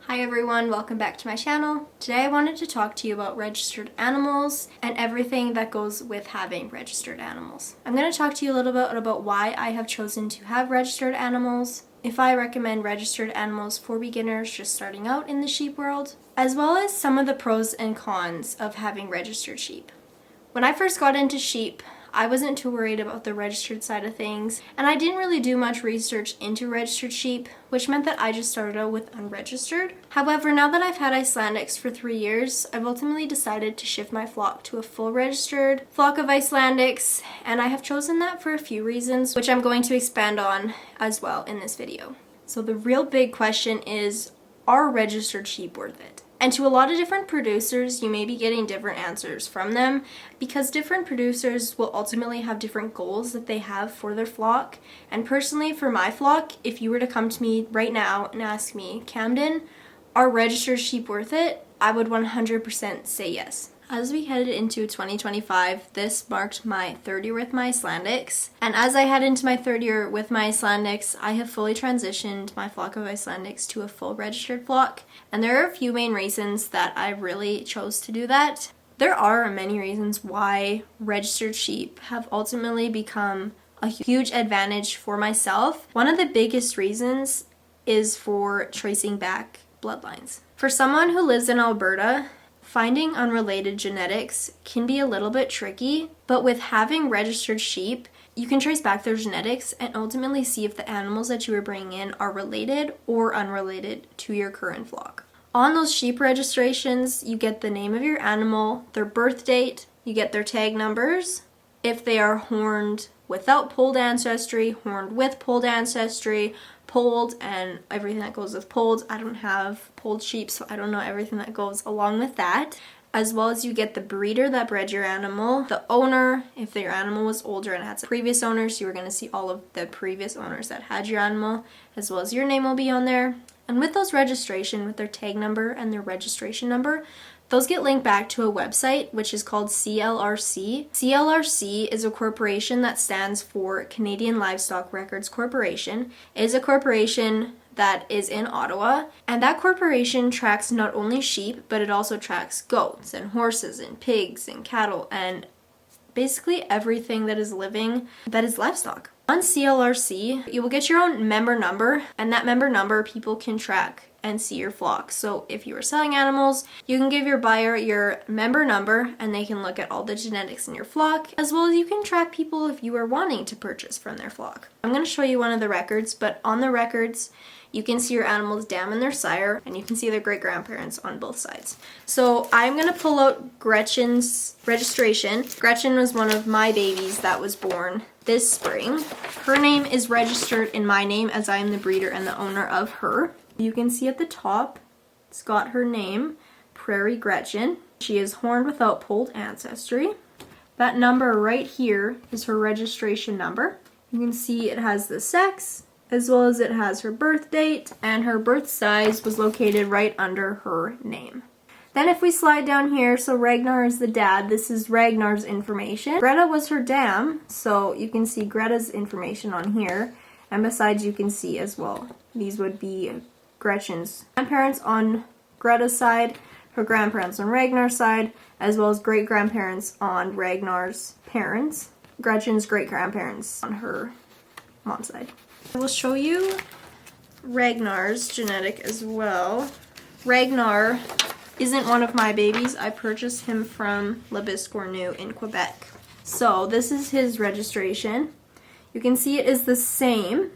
Hi everyone, welcome back to my channel. Today I wanted to talk to you about registered animals and everything that goes with having registered animals. I'm going to talk to you a little bit about why I have chosen to have registered animals, if I recommend registered animals for beginners just starting out in the sheep world, as well as some of the pros and cons of having registered sheep. When I first got into sheep, I wasn't too worried about the registered side of things, and I didn't really do much research into registered sheep, which meant that I just started out with unregistered. However, now that I've had Icelandics for 3 years, I've ultimately decided to shift my flock to a full registered flock of Icelandics, and I have chosen that for a few reasons, which I'm going to expand on as well in this video. So the real big question is, are registered sheep worth it? And to a lot of different producers, you may be getting different answers from them because different producers will ultimately have different goals that they have for their flock. And personally, for my flock, if you were to come to me right now and ask me, Kamden, are registered sheep worth it? I would 100% say yes. As we headed into 2025, this marked my third year with my Icelandics. And as I head into my third year with my Icelandics, I have fully transitioned my flock of Icelandics to a full registered flock. And there are a few main reasons that I really chose to do that. There are many reasons why registered sheep have ultimately become a huge advantage for myself. One of the biggest reasons is for tracing back bloodlines. For someone who lives in Alberta, finding unrelated genetics can be a little bit tricky, but with having registered sheep, you can trace back their genetics and ultimately see if the animals that you are bringing in are related or unrelated to your current flock. On those sheep registrations, you get the name of your animal, their birth date, you get their tag numbers. If they are horned without polled ancestry, horned with polled ancestry, polled, and everything that goes with polled. I don't have polled sheep, so I don't know everything that goes along with that. As well as you get the breeder that bred your animal, the owner, if your animal was older and had some previous owners, you were going to see all of the previous owners that had your animal, as well as your name will be on there. And with those registration, with their tag number and their registration number, those get linked back to a website which is called CLRC. CLRC is a corporation that stands for Canadian Livestock Records Corporation. It is a corporation that is in Ottawa, and that corporation tracks not only sheep, but it also tracks goats and horses and pigs and cattle and basically everything that is living that is livestock. On CLRC, you will get your own member number, and that member number people can track and see your flock. So if you are selling animals, you can give your buyer your member number and they can look at all the genetics in your flock, as well as you can track people if you are wanting to purchase from their flock. I'm going to show you one of the records, but on the records, you can see your animal's dam and their sire, and you can see their great-grandparents on both sides. So I'm going to pull out Gretchen's registration. Gretchen was one of my babies that was born this spring. Her name is registered in my name as I am the breeder and the owner of her. You can see at the top, it's got her name, Prairie Gretchen. She is horned without polled ancestry. That number right here is her registration number. You can see it has the sex, as well as it has her birth date, and her birth size was located right under her name. Then if we slide down here, so Ragnar is the dad, this is Ragnar's information. Greta was her dam, so you can see Greta's information on here, and besides you can see as well, these would be Gretchen's grandparents on Greta's side, her grandparents on Ragnar's side, as well as great-grandparents on Ragnar's parents, Gretchen's great-grandparents on her mom's side. I will show you Ragnar's genetic as well. Ragnar isn't one of my babies. I purchased him from Labiscornu in Quebec. So this is his registration. You can see it is the same.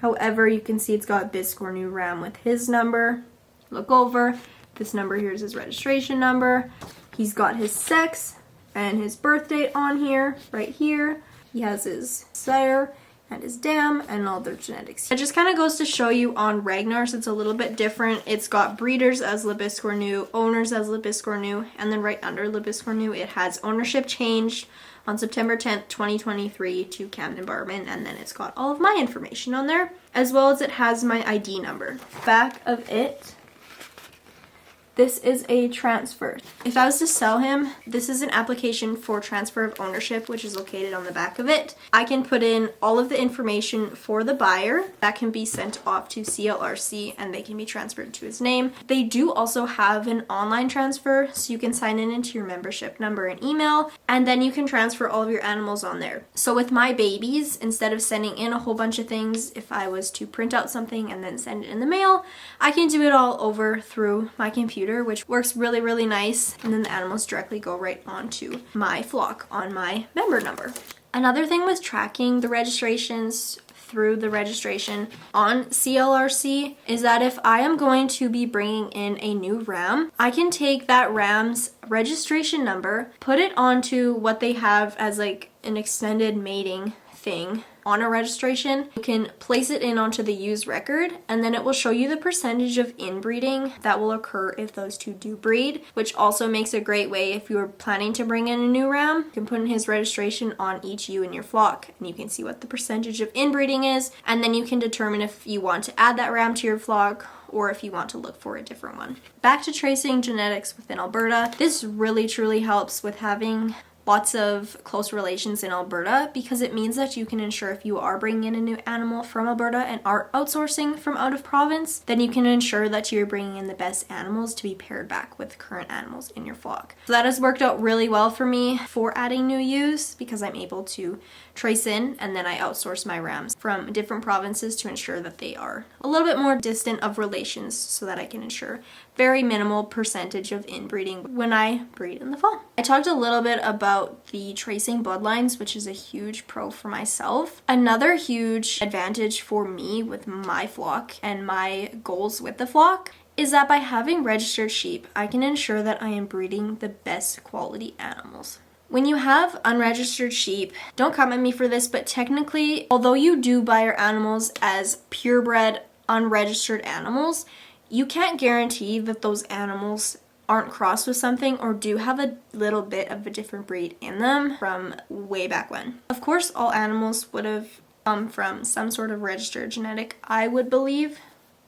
However, you can see it's got Biscornu Ram with his number. Look over. This number here is his registration number. He's got his sex and his birth date on here, right here. He has his sire and his dam and all their genetics. It just kind of goes to show you on Ragnar's, it's a little bit different. It's got breeders as Labiscornu, owners as Labiscornu, and then right under Labiscornu it has ownership changed on September 10th, 2023 to Kamden Barman, and then it's got all of my information on there, as well as it has my ID number. Back of it This is a transfer. If I was to sell him, this is an application for transfer of ownership, which is located on the back of it. I can put in all of the information for the buyer that can be sent off to CLRC and they can be transferred to his name. They do also have an online transfer, so you can sign in into your membership number and email, and then you can transfer all of your animals on there. So with my babies, instead of sending in a whole bunch of things, if I was to print out something and then send it in the mail, I can do it all over through my computer, which works really, really nice. And then the animals directly go right onto my flock on my member number. Another thing with tracking the registrations through the registration on CLRC is that if I am going to be bringing in a new ram, I can take that ram's registration number, put it onto what they have as like an extended mating thing on a registration. You can place it in onto the ewes record, and then it will show you the percentage of inbreeding that will occur if those two do breed, which also makes a great way if you're planning to bring in a new ram. You can put in his registration on each ewe in your flock, and you can see what the percentage of inbreeding is, and then you can determine if you want to add that ram to your flock or if you want to look for a different one. Back to tracing genetics within Alberta. This really truly helps with having lots of close relations in Alberta, because it means that you can ensure if you are bringing in a new animal from Alberta and are outsourcing from out of province, then you can ensure that you're bringing in the best animals to be paired back with current animals in your flock. So that has worked out really well for me for adding new ewes, because I'm able to trace in and then I outsource my rams from different provinces to ensure that they are a little bit more distant of relations, so that I can ensure very minimal percentage of inbreeding when I breed in the fall. I talked a little bit about the tracing bloodlines, which is a huge pro for myself. Another huge advantage for me with my flock and my goals with the flock is that by having registered sheep, I can ensure that I am breeding the best quality animals. When you have unregistered sheep, don't come at me for this, but technically, although you do buy your animals as purebred, unregistered animals, you can't guarantee that those animals aren't crossed with something or do have a little bit of a different breed in them from way back when. Of course, all animals would have come from some sort of registered genetic, I would believe,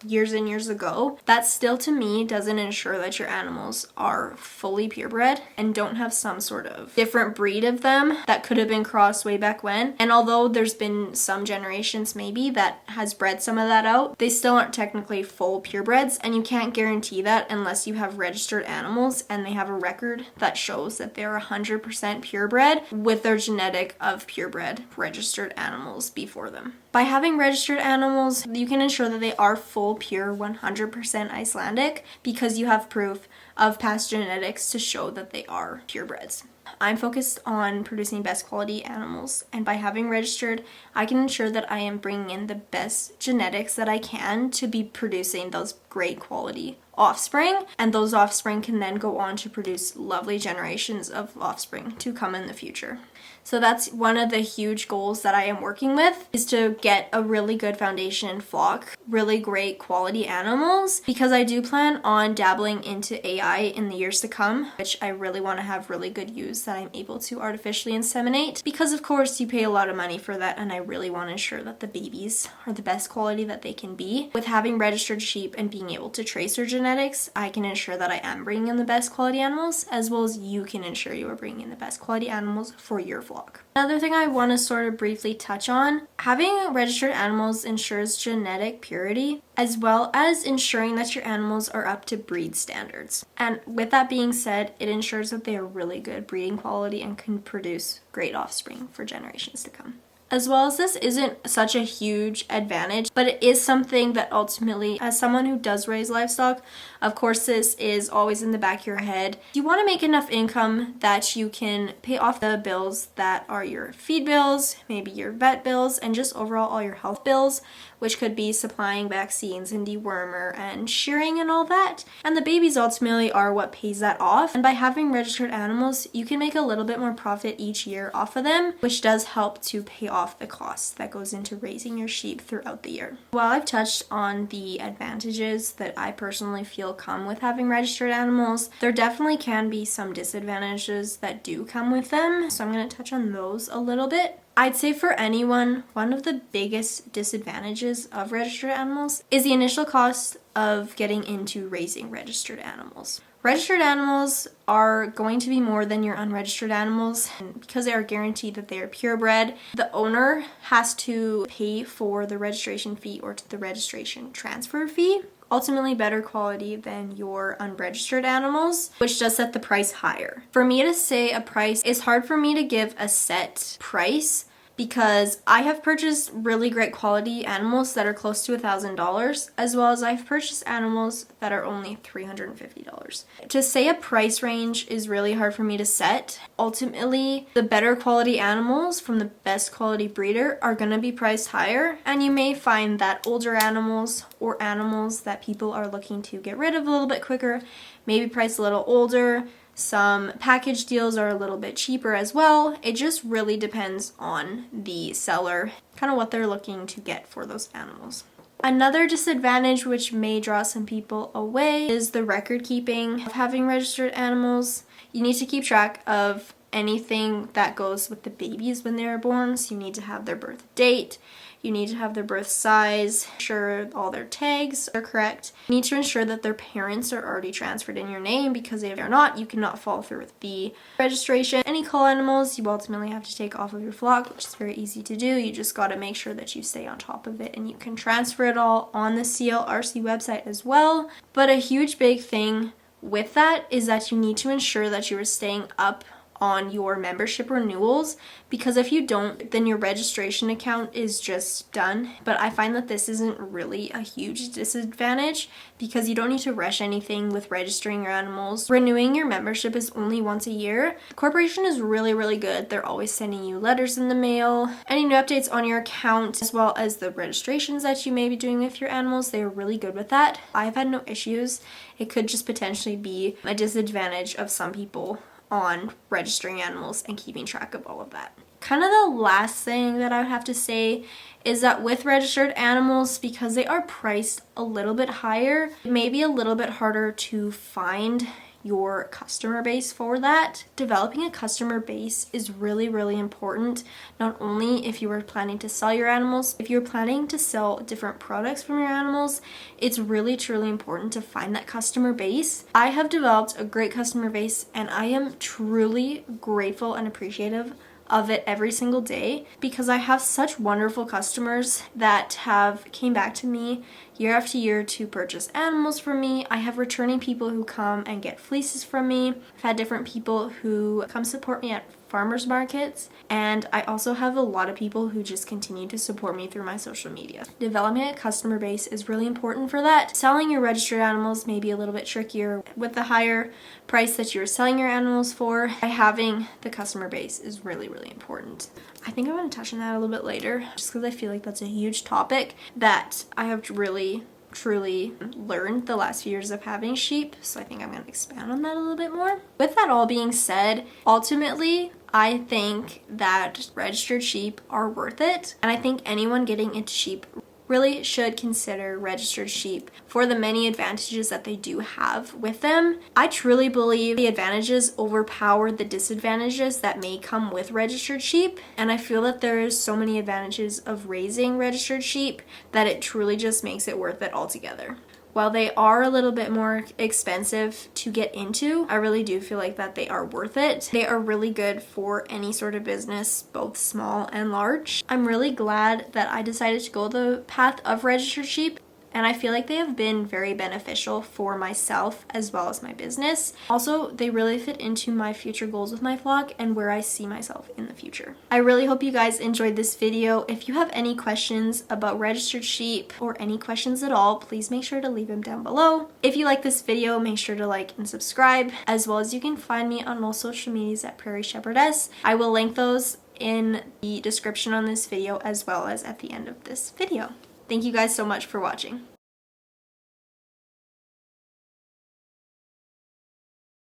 years and years ago. That still to me doesn't ensure that your animals are fully purebred and don't have some sort of different breed of them that could have been crossed way back when. And although there's been some generations maybe that has bred some of that out, they still aren't technically full purebreds, and you can't guarantee that unless you have registered animals and they have a record that shows that they're 100% purebred with their genetic of purebred registered animals before them. By having registered animals, you can ensure that they are full, pure, 100% Icelandic, because you have proof of past genetics to show that they are purebreds. I'm focused on producing best quality animals, and by having registered, I can ensure that I am bringing in the best genetics that I can to be producing those great quality offspring, and those offspring can then go on to produce lovely generations of offspring to come in the future. So that's one of the huge goals that I am working with, is to get a really good foundation flock, really great quality animals, because I do plan on dabbling into AI in the years to come, which I really want to have really good ewes that I'm able to artificially inseminate, because of course you pay a lot of money for that, and I really want to ensure that the babies are the best quality that they can be. With having registered sheep and being able to trace their genetics, I can ensure that I am bringing in the best quality animals, as well as you can ensure you are bringing in the best quality animals for your flock. Another thing I want to sort of briefly touch on, having registered animals ensures genetic purity, as well as ensuring that your animals are up to breed standards. And with that being said, it ensures that they are really good breeding quality and can produce great offspring for generations to come. As well as this isn't such a huge advantage, but it is something that ultimately, as someone who does raise livestock, of course this is always in the back of your head. You want to make enough income that you can pay off the bills that are your feed bills, maybe your vet bills, and just overall all your health bills, which could be supplying vaccines and dewormer and shearing and all that. And the babies ultimately are what pays that off. And by having registered animals, you can make a little bit more profit each year off of them, which does help to pay off the costs that goes into raising your sheep throughout the year. While I've touched on the advantages that I personally feel come with having registered animals, there definitely can be some disadvantages that do come with them. So I'm going to touch on those a little bit. I'd say for anyone, one of the biggest disadvantages of registered animals is the initial cost of getting into raising registered animals. Registered animals are going to be more than your unregistered animals, and because they are guaranteed that they are purebred, the owner has to pay for the registration fee or the registration transfer fee. Ultimately better quality than your unregistered animals, which does set the price higher. For me to say a price, it's hard for me to give a set price because I have purchased really great quality animals that are close to $1,000, as well as I've purchased animals that are only $350. To say a price range is really hard for me to set. Ultimately, the better quality animals from the best quality breeder are going to be priced higher, and you may find that older animals or animals that people are looking to get rid of a little bit quicker may be priced a little older. Some package deals are a little bit cheaper as well. It just really depends on the seller, kind of what they're looking to get for those animals. Another disadvantage which may draw some people away is the record keeping of having registered animals. You need to keep track of anything that goes with the babies when they are born. So you need to have their birth date. You need to have their birth size, ensure all their tags are correct. You need to ensure that their parents are already transferred in your name, because if they're not, you cannot follow through with the registration. Any cull animals you ultimately have to take off of your flock, which is very easy to do. You just got to make sure that you stay on top of it, and you can transfer it all on the CLRC website as well. But a huge big thing with that is that you need to ensure that you are staying up on your membership renewals, because if you don't, then your registration account is just done. But I find that this isn't really a huge disadvantage because you don't need to rush anything with registering your animals. Renewing your membership is only once a year. The corporation is really good. They're always sending you letters in the mail, any new updates on your account, as well as the registrations that you may be doing with your animals. They are really good with that. I've had no issues. It could just potentially be a disadvantage of some people on registering animals and keeping track of all of that. Kind of the last thing that I would have to say is that with registered animals, because they are priced a little bit higher, it may be a little bit harder to find your customer base for that. Developing a customer base is really important, not only if you are planning to sell your animals. If you're planning to sell different products from your animals, it's really truly important to find that customer base. I have developed a great customer base, and I am truly grateful and appreciative of it every single day, because I have such wonderful customers that have came back to me year after year to purchase animals from me. I have returning people who come and get fleeces from me. I've had different people who come support me at farmers markets, and I also have a lot of people who just continue to support me through my social media. Developing a customer base is really important for that. Selling your registered animals may be a little bit trickier with the higher price that you're selling your animals for. By having the customer base is really important. I think I want to touch on that a little bit later, just because I feel like that's a huge topic that I have really truly learned the last few years of having sheep, so I think I'm going to expand on that a little bit more. With that all being said, ultimately I think that registered sheep are worth it, and I think anyone getting into sheep really should consider registered sheep for the many advantages that they do have with them. I truly believe the advantages overpower the disadvantages that may come with registered sheep, and I feel that there is so many advantages of raising registered sheep that it truly just makes it worth it altogether. While they are a little bit more expensive to get into, I really do feel like that they are worth it. They are really good for any sort of business, both small and large. I'm really glad that I decided to go the path of registered sheep, and I feel like they have been very beneficial for myself as well as my business. Also, they really fit into my future goals with my flock and where I see myself in the future. I really hope you guys enjoyed this video. If you have any questions about registered sheep or any questions at all, please make sure to leave them down below. If you like this video, make sure to like and subscribe, as well as you can find me on all social medias at Prairie Shepherdess. I will link those in the description on this video as well as at the end of this video. Thank you guys so much for watching.